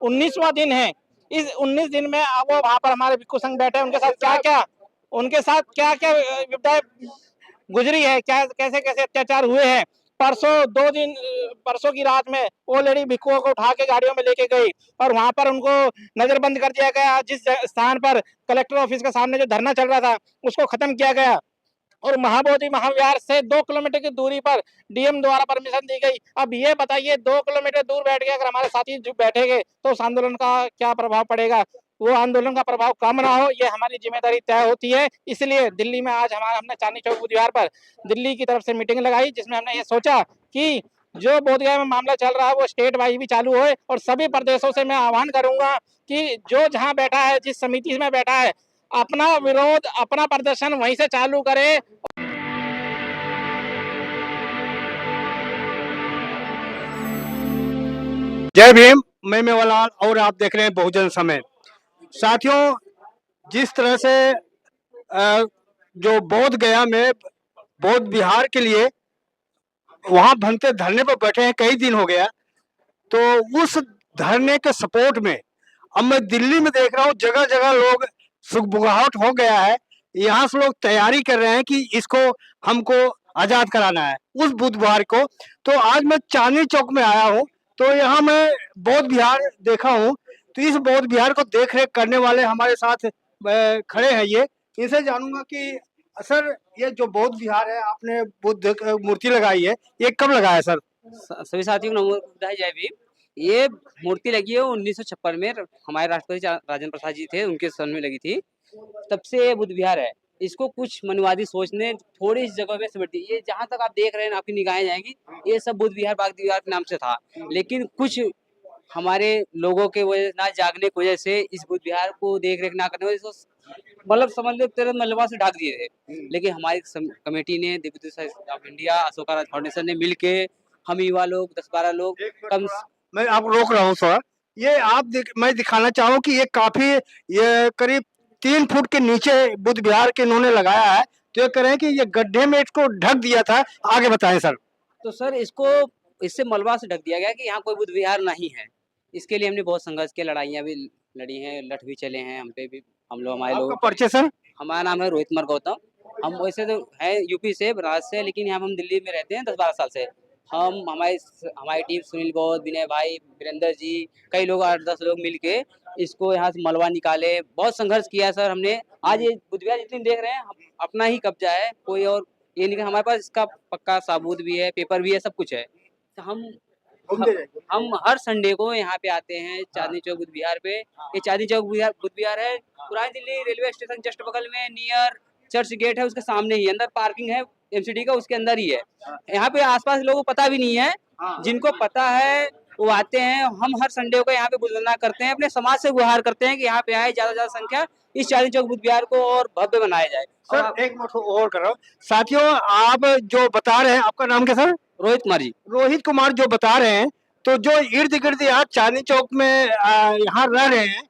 19वां दिन है। इस 19 दिन में वो वहां पर हमारे भिक्षु संघ बैठे हैं, उनके साथ क्या क्या विपदाएं गुजरी है, क्या कैसे कैसे अत्याचार हुए हैं। परसों की रात में वो लेडी भिक्षुओं को उठा के गाड़ियों में लेके गई और वहां पर उनको नजरबंद कर दिया गया। जिस स्थान पर कलेक्टर ऑफिस के सामने जो धरना चल रहा था उसको खत्म किया गया और महाबोधि महाविहार से 2 किलोमीटर की दूरी पर डीएम द्वारा परमिशन दी गई। अब ये बताइए 2 किलोमीटर दूर बैठ के अगर हमारे साथी जो बैठेंगे तो उस आंदोलन का क्या प्रभाव पड़ेगा। वो आंदोलन का प्रभाव कम ना हो, ये हमारी जिम्मेदारी तय होती है। इसलिए दिल्ली में आज हमने चांदनी चौक बुधवार पर दिल्ली की तरफ से मीटिंग लगाई, जिसमें हमने ये सोचा कि जो बोधगया में मामला चल रहा है वो स्टेट वाइज भी चालू हो और सभी प्रदेशों से मैं आह्वान करूंगा कि जो जहां बैठा है, जिस समिति में बैठा है, अपना विरोध, अपना प्रदर्शन वहीं से चालू करे। जय भीम, मैं मेवालाल और आप देख रहे हैं बहुजन समय। साथियों, जिस तरह से जो बोध गया में बौद्ध विहार के लिए वहां बनते धरने पर बैठे हैं, कई दिन हो गया, तो उस धरने के सपोर्ट में अब मैं दिल्ली में देख रहा हूँ जगह जगह लोग सुगबुगाहट हो गया है। यहाँ से लोग तैयारी कर रहे हैं कि इसको हमको आजाद कराना है उस बुधवार को। तो आज मैं चांदनी चौक में आया हूँ, तो यहाँ मैं बौद्ध विहार देखा हूँ। तो इस बौद्ध विहार को देख रेख करने वाले हमारे साथ खड़े हैं। ये इनसे जानूंगा कि सर, ये जो बौद्ध विहार है, आपने बुद्ध मूर्ति लगाई है, ये कब लगाया सर? सभी साथियों को नमो जय भीम। ये मूर्ति लगी है 1956 में, हमारे राष्ट्रपति राजेंद्र प्रसाद जी थे, उनके सन में लगी थी। तब से ये बुद्ध विहार है। इसको कुछ मनवादी सोच ने थोड़ी इस जगह में समेट दी। ये जहाँ तक आप देख रहे हैं, आपकी निगाहें जाएंगी, ये सब बुद्ध विहार बाग विहार के नाम से था। लेकिन कुछ हमारे लोगों के वजह ना जागने की वजह से इस बुद्ध विहार को देख रेख ना करने वजह से मतलब समझ लो तेरे मलबा से ढक दिए थे। लेकिन हमारी कमेटी ने, Divya of India, Ashoka Raj foundation ने मिलके, हम युवा लोग 10-12 लोग कम। मैं आपको रोक रहा हूँ थोड़ा। ये मैं दिखाना चाहूँ कि ये काफी, ये करीब 3 फुट के नीचे बुद्ध विहार के इन्होंने लगाया है। तो ये कह रहे हैं कि ये गड्ढे में इसको ढक दिया था। आगे बताएं सर। तो सर, इसको इससे मलबा से ढक दिया गया कि यहाँ कोई बुद्ध विहार नहीं है। इसके लिए हमने बहुत संघर्ष किया, लड़ाइयाँ भी लड़ी हैं, लठ भी चले हैं हम पे भी। हम लोग, हमारे लोग। परिचय सर? हमारा नाम है रोहित कुमार गौतम। हम वैसे तो है यूपी से, बनारस से, लेकिन यहाँ हम दिल्ली में रहते हैं 10-12 साल से। हमारी टीम सुनील गौत, विनय भाई, वीरेंद्र जी, कई लोग 8-10 लोग मिलके इसको यहाँ से मलबा निकाले। बहुत संघर्ष किया सर हमने। आज ये बुद्ध विहार जितनी देख रहे हैं, अपना ही कब्जा है, कोई और ये नहीं। हमारे पास इसका पक्का सबूत भी है, पेपर भी है, सब कुछ है। तो हम हर संडे को यहाँ पे आते हैं चांदनी चौक बुद्ध विहार पे। ये चांदनी चौक बुद्ध विहार है, पुरानी दिल्ली रेलवे स्टेशन जस्ट बगल में, नियर चर्च गेट है, उसके सामने ही अंदर पार्किंग है एमसीडी का, उसके अंदर ही है। यहाँ पे आसपास लोगों को पता भी नहीं है, जिनको पता है वो आते हैं। हम हर संडे को यहाँ पे बुद्धना करते हैं, अपने समाज से गुहार करते हैं कि यहाँ पे आए, ज्यादा संख्या इस चांदनी चौक बुद्ध विहार को और भव्य बनाया जाए। सर एक मिनट और कर रहा हूँ। साथियों, आप जो बता रहे हैं, आपका नाम क्या सर? रोहित कुमार जी। रोहित कुमार जो बता रहे हैं, तो जो इर्द गिर्द यहाँ चांदनी चौक में यहाँ रह रहे हैं,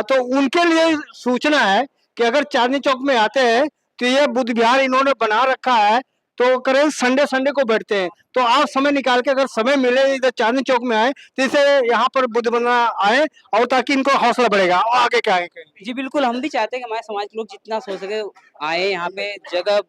तो उनके लिए सूचना है कि अगर चांदनी चौक में आते हैं तो ये बुद्ध विहार इन्होंने बना रखा है। तो करें संडे को बैठते हैं। तो आप समय निकाल के अगर समय मिले इधर चांदनी चौक में आए, तो इसे यहाँ पर बुद्ध बनना आए, और ताकि इनको हौसला बढ़ेगा और आगे क्या है। जी बिल्कुल, हम भी चाहते हैं कि हमारे समाज के लोग जितना सोच सके आए। यहाँ पे जगह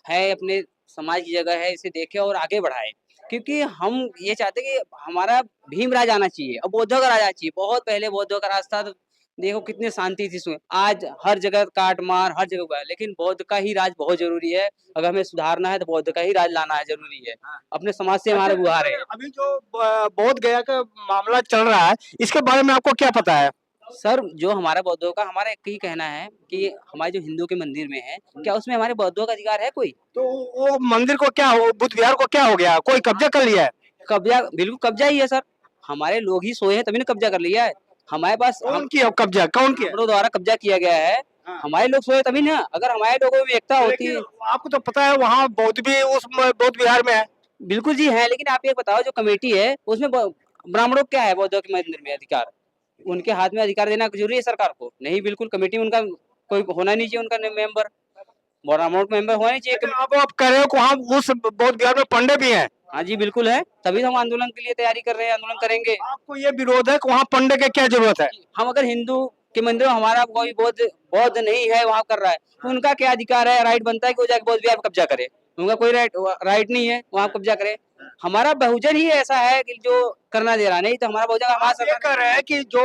है, अपने समाज की जगह है, इसे देखे और आगे बढ़ाए। क्योंकि हम ये चाहते हैं कि हमारा भीम राज आना चाहिए और बौद्धों का राज आना चाहिए। बहुत पहले बौद्धों का राज था, तो देखो कितनी शांति थी इसमें। आज हर जगह काट मार, हर जगह हुआ है, लेकिन बौद्ध का ही राज बहुत जरूरी है। अगर हमें सुधारना है तो बौद्ध का ही राज लाना है, जरूरी है। अपने समाज से हमारा गुहार है। अभी जो बोध गया का मामला चल रहा है, इसके बारे में आपको क्या पता है? सर, जो हमारा बौद्धों का, हमारा एक ही कहना है कि हमारे जो हिंदू के मंदिर में है, क्या उसमें हमारे बौद्धों का अधिकार है कोई? तो वो मंदिर को क्या हो, बुद्ध विहार को क्या हो गया? कोई कब्जा कर लिया है? कब्जा, बिल्कुल कब्जा ही है सर। हमारे लोग ही सोए हैं तभी ने कब्जा कर लिया है। हमारे पास कौन किया कब्जा? कौन किया? हम द्वारा कब्जा किया गया है। हमारे लोग सोए तभी ना। अगर हमारे लोगों में एकता होती। आपको तो पता है वहाँ बौद्ध भी उस बौद्ध विहार में है। बिल्कुल जी है, लेकिन आप ये बताओ, जो कमेटी है उसमें ब्राह्मणों क्या है बौद्धों के मंदिर में अधिकार? उनके हाथ में अधिकार देना जरूरी है सरकार को? नहीं, बिल्कुल कमेटी में उनका कोई होना नहीं चाहिए, उनका मेंबर, ब्राह्मणों का मेंबर होना नहीं चाहिए। अब आप कह रहे हो कि वहाँ उस बौद्ध विहार में पंडे भी हैं? हाँ जी, बिल्कुल है। तभी तो हम आंदोलन के लिए तैयारी कर रहे हैं, आंदोलन करेंगे। आपको ये विरोध है कि वहाँ पंडे की क्या जरूरत है? हम अगर हिंदू के मंदिर में हमारा कोई बौद्ध बौद्ध नहीं है वहाँ कर रहा है, तो उनका क्या अधिकार है, राइट बनता है कि वो जाके बौद्ध विहार पे कब्जा करे? उनका कोई राइट नहीं है वहाँ कब्जा करे। हमारा बहुजन ही ऐसा है कि जो करना दे रहा नहीं, तो हमारा बहुजन हमारा आप ये कह रहे हैं कि जो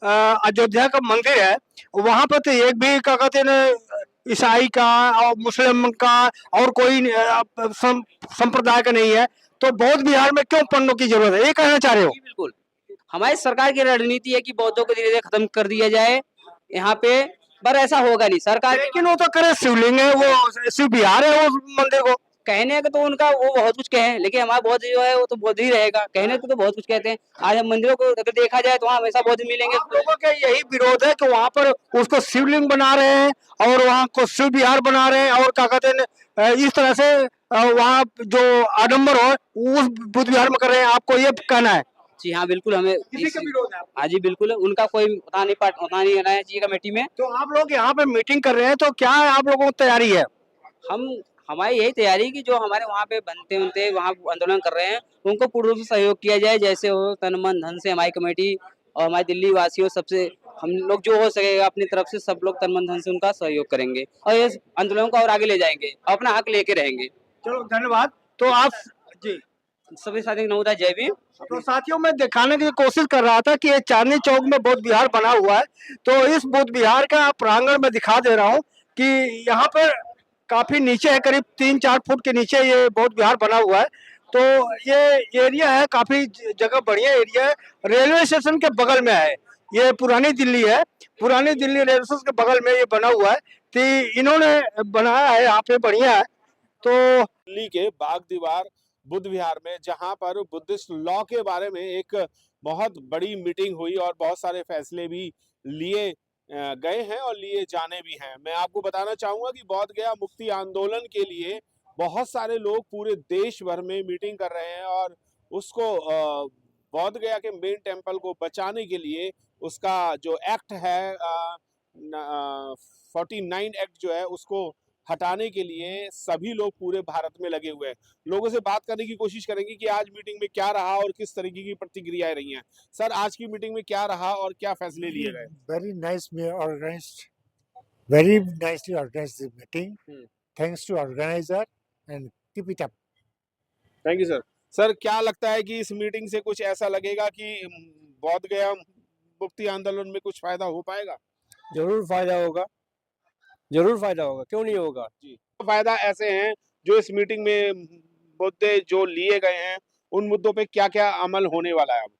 अयोध्या का मंदिर है वहां पर तो एक भी क्या कहते हैं ईसाई का और मुस्लिम का और कोई संप्रदाय का नहीं है, तो बौद्ध विहार में क्यों पंडों की जरूरत है, ये कहना चाह रहे हो? जी, बिल्कुल। हमारी सरकार की रणनीति है कि बौद्धों को धीरे-धीरे खत्म कर दिया जाए यहाँ पे, पर ऐसा होगा नहीं। सरकार लेकिन वो तो करे शिवलिंग है, वो शिव विहार है वो मंदिर को। कहने का तो उनका वो बहुत कुछ कहें, लेकिन हमारा बौद्ध जो है वो तो बौद्ध ही रहेगा। कहने को तो बहुत कुछ कहते हैं। आज हम मंदिरों को अगर देखा जाए तो वहाँ हमेशा बौद्ध मिलेंगे। आप लोगों का यही विरोध है कि वहां पर उसको शिवलिंग बना रहे हैं और वहां को शिव विहार बना रहे हैं और क्या कहते हैं इस तरह से वहाँ जो आडम्बर हो उस बुद्ध विहार में कर रहे हैं, आपको ये कहना है? जी हाँ, बिल्कुल हमें किसी का विरोध है? हाँ जी, बिल्कुल उनका कोई पता नहीं रहना चाहिए कमेटी में। तो आप लोग यहाँ पे मीटिंग कर रहे हैं, तो क्या आप लोगों को तैयारी है? हम हमारी यही तैयारी है कि जो हमारे वहाँ पे बनते वहाँ आंदोलन कर रहे हैं, उनको पूर्ण रूप से सहयोग किया जाए, जैसे हो तन मन धन से। हमारी कमेटी और हमारे दिल्ली वासियों सबसे हम लोग जो हो सकेगा अपनी तरफ से सब लोग तन मन धन से उनका सहयोग करेंगे और इस आंदोलन को और आगे ले जाएंगे और अपना हक लेके रहेंगे। चलो धन्यवाद। तो आप जी सभी साथी नमोदा, जय भीम। तो साथियों मैं दिखाने की कोशिश कर रहा था कि ये चांदनी चौक में बौद्ध विहार बना हुआ है, तो इस बौद्ध विहार का प्रांगण में दिखा दे रहा हूँ कि यहाँ पर काफी नीचे है, करीब 3-4 फुट के नीचे ये बौद्ध विहार बना हुआ है। तो ये एरिया है, काफी जगह बढ़िया एरिया है, रेलवे स्टेशन के बगल में है। ये पुरानी दिल्ली है, पुरानी दिल्ली रेलवे स्टेशन के बगल में ये बना हुआ है। तो इन्होंने बनाया है यहाँ पे, बढ़िया है। तो दिल्ली के बाग दीवार बुद्ध विहार में, जहां पर बुद्धिस्ट लॉ के बारे में एक बहुत बड़ी मीटिंग हुई और बहुत सारे फैसले भी लिए गए हैं और लिए जाने भी हैं। मैं आपको बताना चाहूंगा कि बौद्ध गया मुक्ति आंदोलन के लिए बहुत सारे लोग पूरे देश भर में मीटिंग कर रहे हैं और उसको बौद्ध गया के मेन टेम्पल को बचाने के लिए उसका जो एक्ट है 49 एक्ट जो है उसको हटाने के लिए सभी लोग पूरे भारत में लगे हुए हैं। लोगों से बात करने की कोशिश करेंगे कि आज मीटिंग में क्या रहा और किस तरीके की प्रतिक्रियाएं रही हैं। सर, आज की मीटिंग में क्या रहा और क्या फैसले लिए गए? Very nice, organized. Very nicely organized the meeting. Thanks to organizer and keep it up. Thank you sir. Sir, क्या लगता है कि इस मीटिंग से कुछ ऐसा लगेगा कि बौद्ध गया मुक्ति आंदोलन में कुछ फायदा हो पाएगा? जरूर फायदा होगा, जरूर फायदा होगा, क्यों नहीं होगा। जी, फायदा ऐसे हैं जो इस मीटिंग में मुद्दे जो लिए गए हैं उन मुद्दों पे क्या-क्या अमल होने वाला है अब?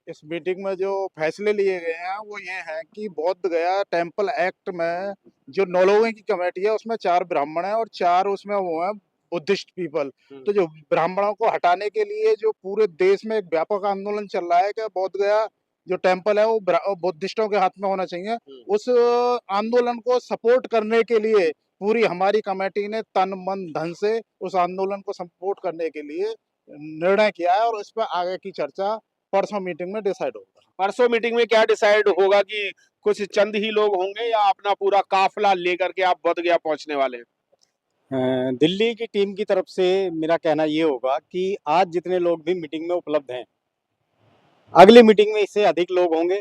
इस मीटिंग में जो फैसले लिए गए हैं वो ये हैं कि बौद्ध गया टेम्पल एक्ट में जो 9 लोगों की कमेटी है उसमें 4 ब्राह्मण हैं और 4 उसमें वो हैं बुद्धिस्ट पीपल। तो जो ब्राह्मणों को हटाने के लिए जो पूरे देश में एक व्यापक आंदोलन चल रहा है कि बौद्ध गया जो टेम्पल है वो बुद्धिस्टों के हाथ में होना चाहिए। उस आंदोलन को सपोर्ट करने के लिए पूरी हमारी कमेटी ने तन मन धन से उस आंदोलन को सपोर्ट करने के लिए निर्णय किया है और इस पर आगे की चर्चा परसों मीटिंग में डिसाइड होगा। परसों मीटिंग में क्या डिसाइड होगा कि कुछ चंद ही लोग होंगे या अपना पूरा काफिला लेकर के आप बौद्ध गया पहुंचने वाले हैं? दिल्ली की टीम की तरफ से मेरा कहना ये होगा कि आज जितने लोग भी मीटिंग में उपलब्ध हैं, अगली मीटिंग में इससे अधिक लोग होंगे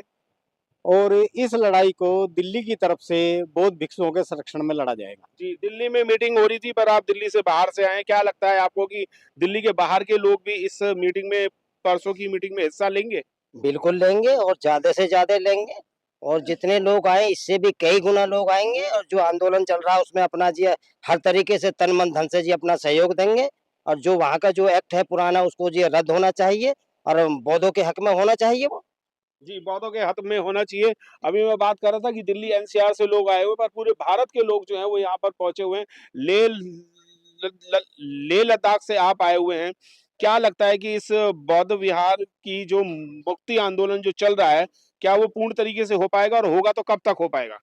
और इस लड़ाई को दिल्ली की तरफ से बौद्ध भिक्षुओं के संरक्षण में लड़ा जाएगा। जी, दिल्ली में मीटिंग हो रही थी पर आप दिल्ली से बाहर से आए, क्या लगता है आपको कि दिल्ली के बाहर के लोग भी इस मीटिंग में, परसों की मीटिंग में हिस्सा लेंगे? बिल्कुल लेंगे और ज्यादा से ज्यादा लेंगे और जितने लोग आए इससे भी कई गुना लोग आएंगे और जो आंदोलन चल रहा है उसमें अपना जी हर तरीके से तन मन धन से जी अपना सहयोग देंगे और जो वहाँ का जो एक्ट है पुराना उसको जी रद्द होना चाहिए और बौद्धों के हक में होना चाहिए वो। जी, बौद्धों के हक में होना चाहिए। अभी मैं बात कर रहा था कि दिल्ली एनसीआर से लोग आए हुए पर पूरे भारत के लोग जो हैं वो यहाँ पर पहुंचे हुए हैं। लेह लद्दाख से आप आए हुए हैं। क्या लगता है कि इस बौद्ध विहार की जो मुक्ति आंदोलन जो चल रहा है, क्या वो पूर्ण तरीके से हो पाएगा और होगा तो कब तक हो पाएगा?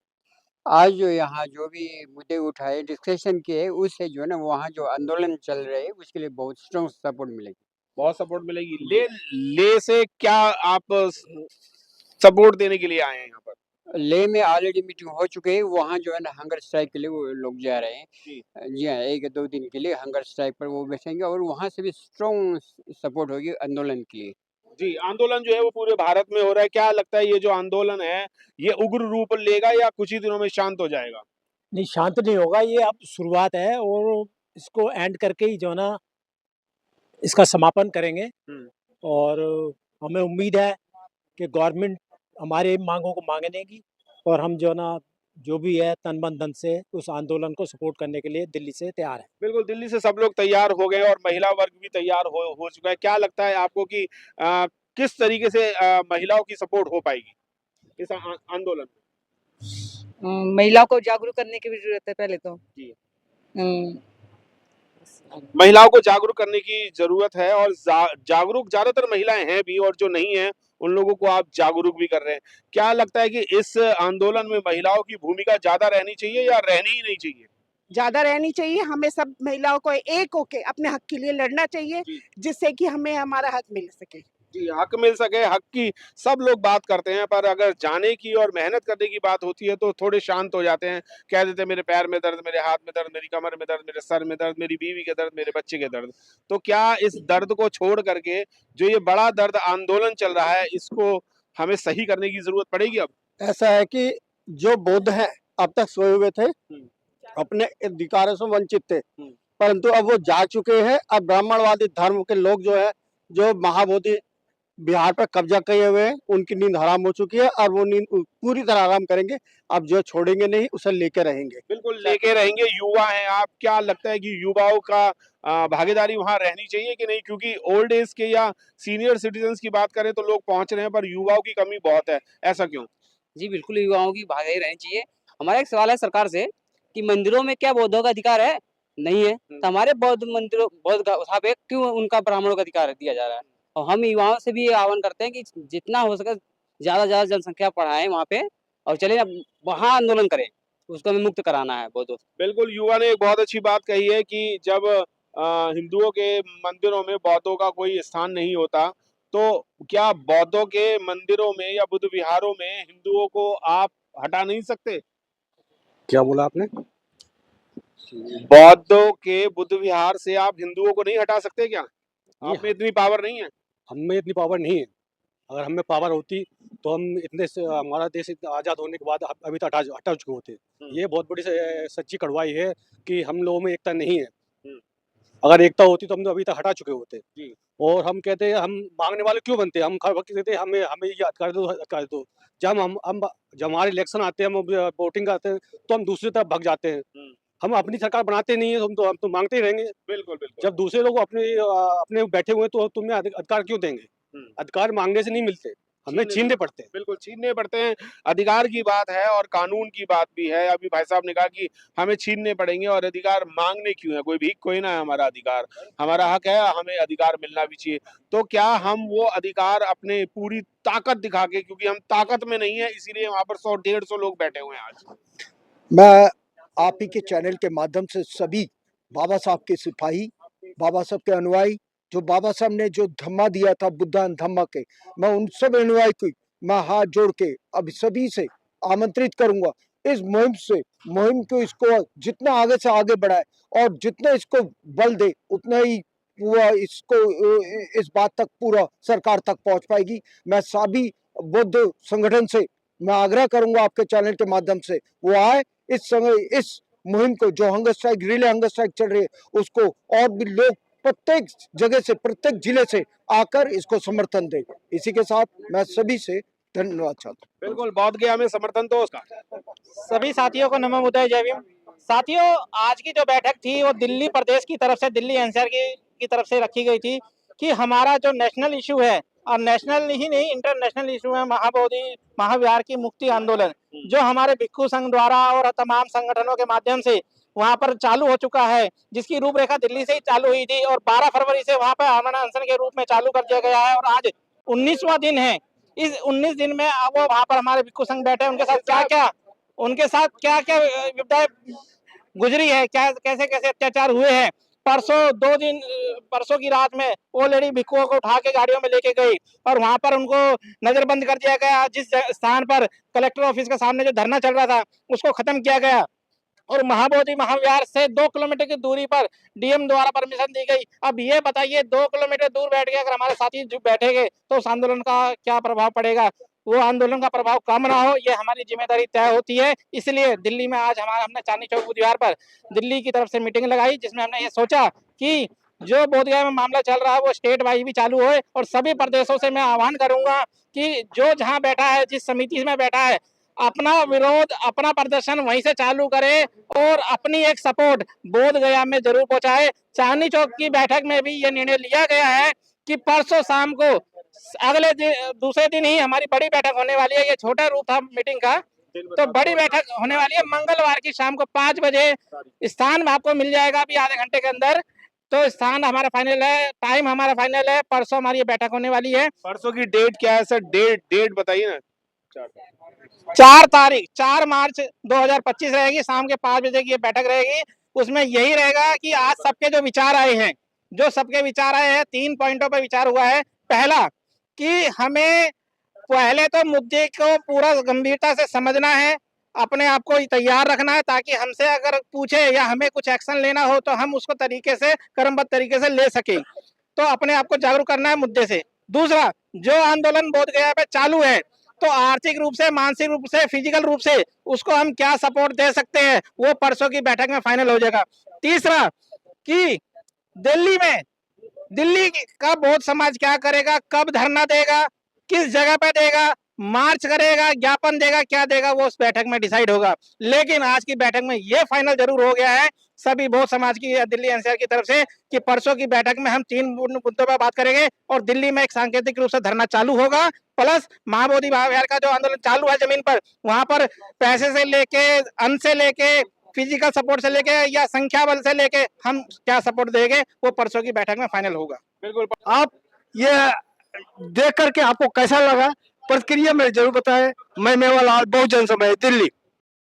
आज जो यहाँ जो भी मुद्दे उठाए डिस्कशन किए उससे जो है ना वहाँ जो आंदोलन चल रहे हैं उसके लिए बहुत स्ट्रॉन्ग सपोर्ट मिलेगी। बहुत सपोर्ट मिलेगी। ले से क्या आप सपोर्ट देने के लिए आए हैं यहाँ पर? लेह में ऑलरेडी मीटिंग हो चुकी है, वहाँ जो है ना हंगर स्ट्राइक के लिए वो लोग जा रहे हैं। जी। जी हाँ, 1-2 दिन के लिए हंगर स्ट्राइक पर वो बैठेंगे और वहाँ से भी स्ट्रॉन्ग सपोर्ट होगी आंदोलन के लिए। जी, आंदोलन जो है वो पूरे भारत में हो रहा है। क्या लगता है ये जो आंदोलन है, ये उग्र रूप लेगा या कुछ ही दिनों में शांत हो जाएगा? नहीं, शांत नहीं होगा, ये अब शुरुआत है और इसको एंड करके ही जो है ना इसका समापन करेंगे। हुँ। और हमें उम्मीद है कि गवर्नमेंट हमारे मांगों को मानेगी और हम जो है ना जो भी है तन मन धन से उस आंदोलन को सपोर्ट करने के लिए दिल्ली से तैयार है। बिल्कुल, दिल्ली से सब लोग तैयार हो गए और महिला वर्ग भी तैयार हो चुका है। क्या लगता है आपको कि किस तरीके से महिलाओं की सपोर्ट हो पाएगी इस आंदोलन में? महिलाओं को जागरूक करने की भी ज़रूरत है पहले तो। जी। हुँ। महिलाओं को जागरूक करने की ज़रूरत है और जागरूक ज़्यादातर महिलाएँ हैं भी और जो नहीं हैं, उन लोगों को आप जागरूक भी कर रहे हैं। क्या लगता है कि इस आंदोलन में महिलाओं की भूमिका ज़्यादा रहनी चाहिए या रहनी ही नहीं चाहिए? ज़्यादा रहनी चाहिए, हमें सब महिलाओं को एक होके अपने हक के लिए लड़ना चाहिए, जी। जिससे कि हमें हमारा हक मिल सके। जी, हक मिल सके, हक की सब लोग बात करते हैं, पर अगर जाने की और मेहनत करने की बात होती है, तो थोड़े शांत हो जाते हैं। कह देते हैं, मेरे पैर में दर्द, मेरे हाथ में दर्द, मेरी कमर में दर्द, मेरे सर में दर्द, मेरी बीवी के दर्द, मेरे बच्चे के दर्द। तो क्या इस दर्द को छोड़ करके, जो ये बड़ा दर्द आंदोलन चल रहा है, इसको हमें सही करने की ज़रूरत पड़ेगी अब? ऐसा है कि जो बौद्ध हैं अब तक सोए हुए थे, हुँ। अपने अधिकारों से वंचित थे, हुँ। परंतु अब वो जाग चुके हैं। अब ब्राह्मणवादी धर्म के लोग जो है, जो महाबोधि बिहार पर कब्जा किए हुए हैं, उनकी नींद हराम हो चुकी है और वो नींद पूरी तरह आराम करेंगे। अब जो छोड़ेंगे नहीं, उसे लेके रहेंगे। बिल्कुल लेके रहेंगे, युवा हैं आप, क्या लगता है कि युवाओं का भागीदारी वहाँ रहनी चाहिए कि नहीं? क्योंकि ओल्ड एज के या सीनियर सिटीज़न्स की बात करें तो लोग पहुँच रहे हैं, पर युवाओं की कमी बहुत है, ऐसा क्यों? जी, बिल्कुल युवाओं की भागीदारी रहनी चाहिए। हमारा एक सवाल है सरकार से कि मंदिरों में क्या बौद्धों का अधिकार है? नहीं है। तो हमारे बौद्ध मंदिरों बौद्ध वहाँ पे क्यों उनका ब्राह्मणों का अधिकार दिया जा रहा है? और हम युवाओं से भी ये आह्वान करते हैं कि जितना हो सके ज़्यादा से ज़्यादा जनसंख्या बढ़ाएँ वहाँ पे और चलिए अब वहाँ आंदोलन करें। उसको हमें मुक्त कराना है बौद्धों से। बिल्कुल, युवा ने एक बहुत अच्छी बात कही है कि जब हिंदुओं के मंदिरों में बौद्धों का कोई स्थान नहीं होता, तो क्या बौद्धों के मंदिरों में या बुद्ध विहारों में हिंदुओं को आप हटा नहीं सकते? क्या बोला आपने? बौद्धों के बुद्ध विहार से आप हिंदुओं को नहीं हटा सकते क्या? आप में इतनी पावर नहीं है? हम में इतनी पावर नहीं है। अगर हम में पावर होती तो हम इतने से हमारा देश इतना आज़ाद होने के बाद अभी तक हटा चुके होते। ये बहुत बड़ी सच्ची कड़वाई है कि हम लोगों में एकता नहीं है। हुँ। अगर एकता होती तो हम तो अभी तक हटा चुके होते। जी। और हम कहते हैं, हम मांगने वाले क्यों बनते हैं? हम हर वक्त कहते हैं हमें हमें ये अधिकार दो। जब हमारे इलेक्शन आते हैं, हम वोटिंग करते हैं, तो हम दूसरी तरफ भग जाते हैं। हुँ। हम अपनी सरकार बनाते नहीं है, हम तो मांगते ही रहेंगे। बिल्कुल, बिल्कुल। जब दूसरे लोग अपने बैठे हुए हैं, तो तुम्हें अधिकार क्यों देंगे? हुँ। अधिकार मांगने से नहीं मिलते, हमें छीनने पड़ते हैं। बिल्कुल, छीनने पड़ते हैं। अधिकार की बात है और कानून की बात भी है। अभी भाई साहब ने कहा कि हमें छीनने पड़ेंगे और अधिकार माँगने क्यों है? कोई भीख कोई ना है हमारा अधिकार। हमारा हक है, हमें अधिकार मिलना भी चाहिए। तो क्या हम वो अधिकार अपने पूरी ताकत दिखा के, क्योंकि हम ताकत में नहीं है, इसीलिए वहाँ पर 100 150 लोग बैठे हुए हैं आज। मैं आप ही के चैनल के माध्यम से सभी बाबा साहब के सिपाही, बाबा साहब के अनुयायी, जो बाबा साहब ने जो धम्मा दिया था बुद्धान धम्मा के, मैं उन सब अनुयायी को मैं हाथ जोड़ के अब सभी से आमंत्रित करूंगा इस मुहिम को इसको जितना आगे से आगे बढ़ाए और जितना इसको बल दे उतना ही पूरा इसको इस बात तक पूरा सरकार तक पहुंच पाएगी। मैं सभी बौद्ध संगठन से मैं आग्रह करूंगा आपके चैनल के माध्यम से वो आए इस मुहिम को, जो hunger strike relay hunger strike चल रही है उसको और भी लोग प्रत्येक जगह से प्रत्येक जिले से आकर इसको समर्थन दें। इसी के साथ मैं सभी से धन्यवाद चाहता हूँ। बिल्कुल, बौद्ध गया में समर्थन तो उसका। सभी साथियों को नमो बुद्धाय, जय भीम। साथियों, आज की जो बैठक थी वो दिल्ली प्रदेश की तरफ से, दिल्ली एनसीआर की तरफ से रखी गई थी कि हमारा जो नेशनल इशू है और नेशनल ही नहीं इंटरनेशनल इशू है महाबोधि महाविहार की मुक्ति आंदोलन, जो हमारे भिक्षु संघ द्वारा और तमाम संगठनों के माध्यम से वहां पर चालू हो चुका है, जिसकी रूपरेखा दिल्ली से ही चालू हुई थी और 12 फरवरी से वहां पर अमन अनशन के रूप में चालू कर दिया गया है और आज 19वां दिन है। इस 19 दिन में वो वहां पर हमारे भिक्षु संघ बैठे, उनके साथ क्या क्या विपदाएं गुजरी है, क्या कैसे कैसे अत्याचार हुए हैं, परसों की रात में वो लेडी भिक्षुओं को उठा के गाड़ियों में लेके गई और वहां पर उनको नजरबंद कर दिया गया। जिस स्थान पर कलेक्टर ऑफिस के सामने जो धरना चल रहा था उसको खत्म किया गया और महाबोधि महाविहार से 2 किलोमीटर की दूरी पर डीएम द्वारा परमिशन दी गई। अब ये बताइए 2 किलोमीटर दूर बैठ के अगर हमारे साथी जो बैठेंगे तो उस आंदोलन का क्या प्रभाव पड़ेगा? वो आंदोलन का प्रभाव कम ना हो, ये हमारी जिम्मेदारी तय होती है। इसलिए दिल्ली में आज हमने चांदनी चौक बुधवार पर दिल्ली की तरफ से मीटिंग लगाई, जिसमें हमने ये सोचा कि जो बोधगया में मामला चल रहा है वो स्टेट वाइज भी चालू हो और सभी प्रदेशों से मैं आह्वान करूंगा कि जो जहां बैठा है, जिस समिति में बैठा है, अपना विरोध, अपना प्रदर्शन वहीं से चालू करे और अपनी एक सपोर्ट बोधगया में जरूर पहुंचाए। चांदनी चौक की बैठक में भी ये निर्णय लिया गया है कि परसों शाम को दूसरे दिन ही हमारी बड़ी बैठक होने वाली है। ये छोटा रूप था मीटिंग का, तो बड़ी बैठक होने वाली है मंगलवार की शाम को 5 बजे। स्थान आपको मिल जाएगा अभी आधे घंटे के अंदर। तो स्थान हमारा फाइनल है, टाइम हमारा फाइनल है, परसों हमारी ये बैठक होने वाली है। परसों की डेट क्या है सर? डेट बताइए ना। 4 मार्च 2025 रहेगी, शाम के 5 बजे की ये बैठक रहेगी। उसमें यही रहेगा कि आज सबके जो विचार आए हैं, 3 पॉइंटों पर विचार हुआ है। पहला कि हमें पहले तो मुद्दे को पूरा गंभीरता से समझना है, अपने आप को तैयार रखना है, ताकि हमसे अगर पूछे या हमें कुछ एक्शन लेना हो तो हम उसको क्रमबद्ध तरीके से ले सके। तो अपने आप को जागरूक करना है मुद्दे से। दूसरा, जो आंदोलन बोधगया पे चालू है तो आर्थिक रूप से, मानसिक रूप से, फिजिकल रूप से उसको हम क्या सपोर्ट दे सकते हैं, वो परसों की बैठक में फाइनल हो जाएगा। तीसरा कि दिल्ली का बौद्ध समाज क्या करेगा, कब धरना देगा, किस जगह पे देगा, मार्च करेगा, ज्ञापन देगा, क्या देगा, वो उस बैठक में डिसाइड होगा। लेकिन आज की बैठक में ये फाइनल जरूर हो गया है सभी बौद्ध समाज की दिल्ली एनसीआर की तरफ से कि परसों की बैठक में हम 3 मुद्दों पर बात करेंगे और दिल्ली में एक सांकेतिक रूप से धरना चालू होगा। प्लस महाबोधि महाविहार का जो आंदोलन चालू है जमीन पर, वहां पर पैसे से लेके, अन्न से लेके, फिजिकल सपोर्ट से लेके या संख्या बल से लेके हम क्या सपोर्ट देंगे, वो परसों की बैठक में फाइनल होगा। बिल्कुल। आप ये देख करके आपको कैसा लगा, प्रतिक्रिया में जरूर बताएं। मैं मेवालाल, बहुजन समाज, दिल्ली।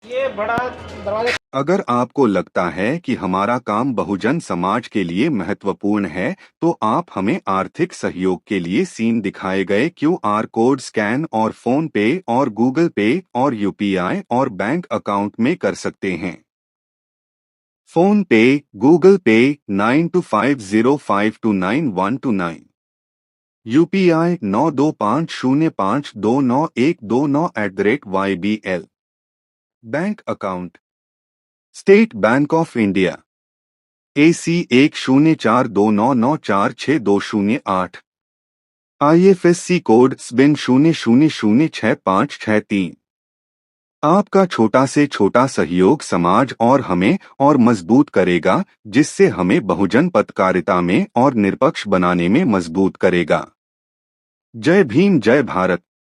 ये बड़ा दरवाजा। अगर आपको लगता है कि हमारा काम बहुजन समाज के लिए महत्वपूर्ण है तो आप हमें आर्थिक सहयोग के लिए सीन दिखाए गए QR कोड स्कैन और फोन पे और गूगल पे और UPI और बैंक अकाउंट में कर सकते हैं। फोन पे, गूगल पे 9250529129, UPI 9250529129@YBL। Bank account state bank of India AC 1042994628, IFSC code SBIN 00066563। आपका छोटा से छोटा सहयोग समाज और हमें और मजबूत करेगा, जिससे हमें बहुजन पत्रकारिता में और निष्पक्ष बनाने में मजबूत करेगा। जय भीम, जय भारत।